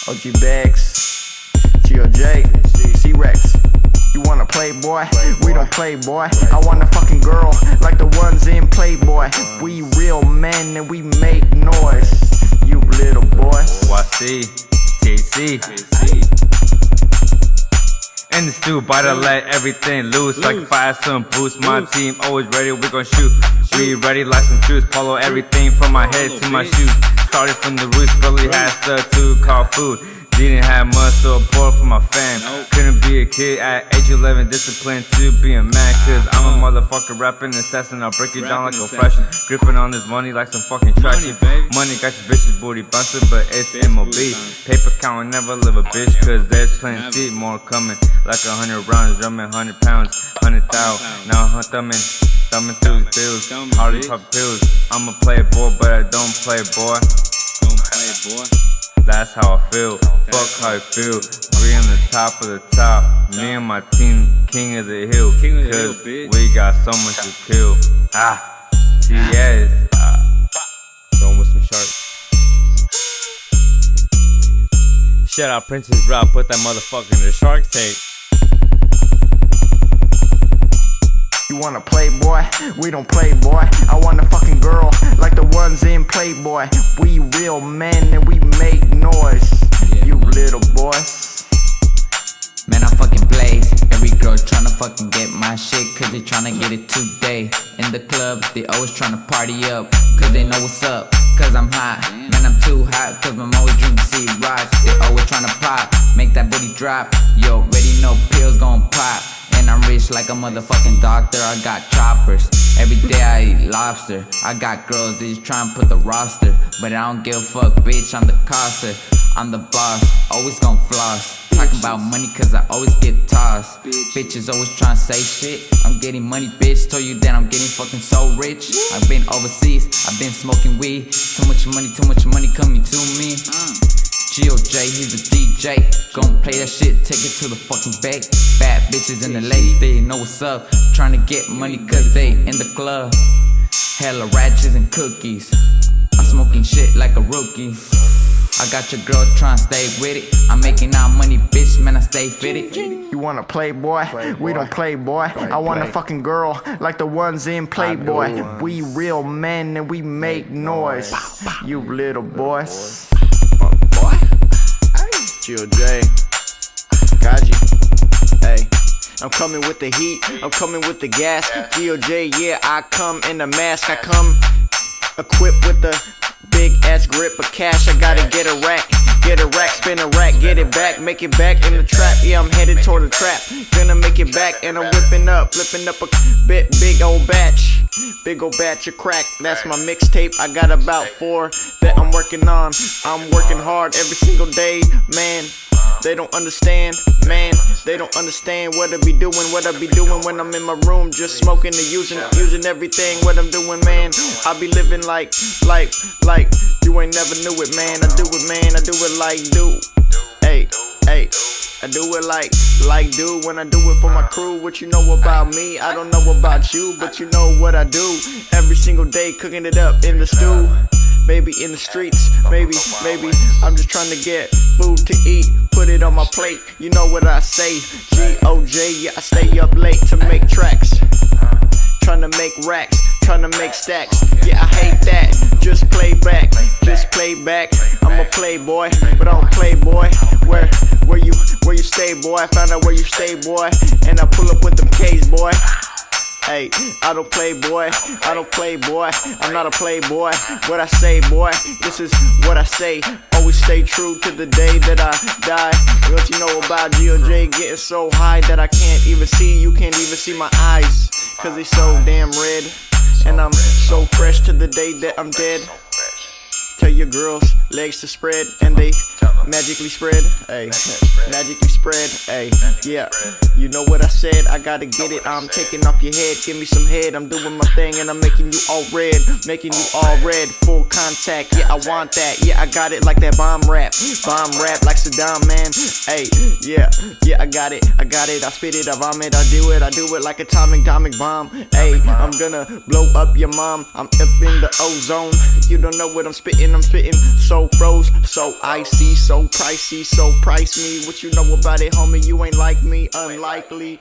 OG Bags, GOJ, C-Rex. You wanna play, boy? We don't play, boy. I want a fucking girl like the ones in Playboy. We real men and we make noise. You little boy. YC, THC. In the stew, about to let everything loose. Like if I had some boost, my team always ready, we gon' shoot. We ready like some shoes, follow everything from my head to my shoes. Started from the roots, barely had stuff to call food. Didn't have much support from my fam. Couldn't be a kid at age 11, disciplined to be a man. Cause I'm a motherfucker rapping assassin. I'll break it down like a freshman. Gripping on this money like some fucking traction. Money got your bitch's booty bouncing, but it's MOB. Paper count never live a bitch, cause there's plenty more coming. Like 100 rounds, drumming 100 pounds, 100,000. Now I'm thumbing through these bills, hardly pop pills. I'm a playboy, but I don't play, boy. That's how I feel, fuck how I feel. We on the top of the top, me and my team, king of the hill. Cause we got so much to kill. TS, throwing with some sharks. Shout out Princess Rob, put that motherfucker in the Shark Tank. You wanna play, boy? We don't play, boy. I want a fucking girl like the ones in Playboy. We real men and we make noise. You little boys. Man, I fucking blaze. Every girl tryna fucking get my shit, cause they tryna get it today. In the club, they always tryna party up, cause they know what's up, cause I'm hot. Man, I'm too hot, cause I'm always drinking C-Rocks. They always tryna pop, make that booty drop. You already know pills gon' pop. And I'm rich like a motherfucking doctor, I got choppers. Every day I eat lobster. I got girls, they just tryna put the roster. But I don't give a fuck, bitch, I'm the cosser. I'm the boss, always gon' floss. Talking about money cause I always get tossed. Bitches always tryna say shit. I'm getting money, bitch, told you that I'm getting fucking so rich. I've been overseas, I've been smoking weed. Too much money coming to me. GOJ, he's a DJ. Gon' play that shit, take it to the fucking bank. Bad bitches in the lake, they know what's up. Tryna get money cause they in the club. Hella ratchets and cookies. I'm smoking shit like a rookie. I got your girl tryna stay with it. I'm making out money, bitch, man, I stay fitted. You wanna play, boy? We don't play, boy. I want a fucking girl like the ones in Playboy. We real men and we make noise. You little boys. GOJ, Kaji, hey, I'm coming with the heat, I'm coming with the gas. GOJ, yeah, I come in a mask. I come equipped with the big ass grip of cash. I gotta get a rack, spin a rack, get it back, make it back in the trap. Yeah, I'm headed toward the trap, gonna make it back, and I'm whipping up, flipping up a big old batch of crack. That's my mixtape. I got about 4 that I'm working on. I'm working hard every single day, man. They don't understand, man. They don't understand what I be doing when I'm in my room, just smoking and using everything. What I'm doing, man. I be living like you ain't never knew it, man. I do it, man. I do it like do. Hey. I do it like do when I do it for my crew. What you know about me, I don't know about you, but you know what I do. Every single day cooking it up in the stew. Maybe in the streets, maybe I'm just trying to get food to eat, put it on my plate. You know what I say, GOJ, yeah, I stay up late to make tracks. Trying to make racks, trying to make stacks. Yeah, I hate that, just play back. I'm a playboy, but I don't play, boy. Where you stay, boy? I found out where you stay, boy, and I pull up with them K's, boy. Hey, I don't play, boy. I'm not a playboy. What I say, boy, this is what I say. Always stay true to the day that I die. What you know about GOJ getting so high that I can't even see. You can't even see my eyes, cause they so damn red. And I'm so fresh to the day that I'm dead. Tell your girls legs to spread, and they magically spread, ayy, magically spread, ayy, yeah. You know what I said, I gotta get it, I'm taking off your head, give me some head, I'm doing my thing and I'm making you all red, full contact, yeah, I want that, yeah, I got it like that bomb rap like Saddam, man, ayy, yeah, I got it, I spit it, I vomit, I do it like atomic bomb, ayy, I'm gonna blow up your mom, I'm up in the ozone, you don't know what I'm spitting and I'm fitting so froze, so icy, so pricey, so price me. What you know about it, homie? You ain't like me, unlikely.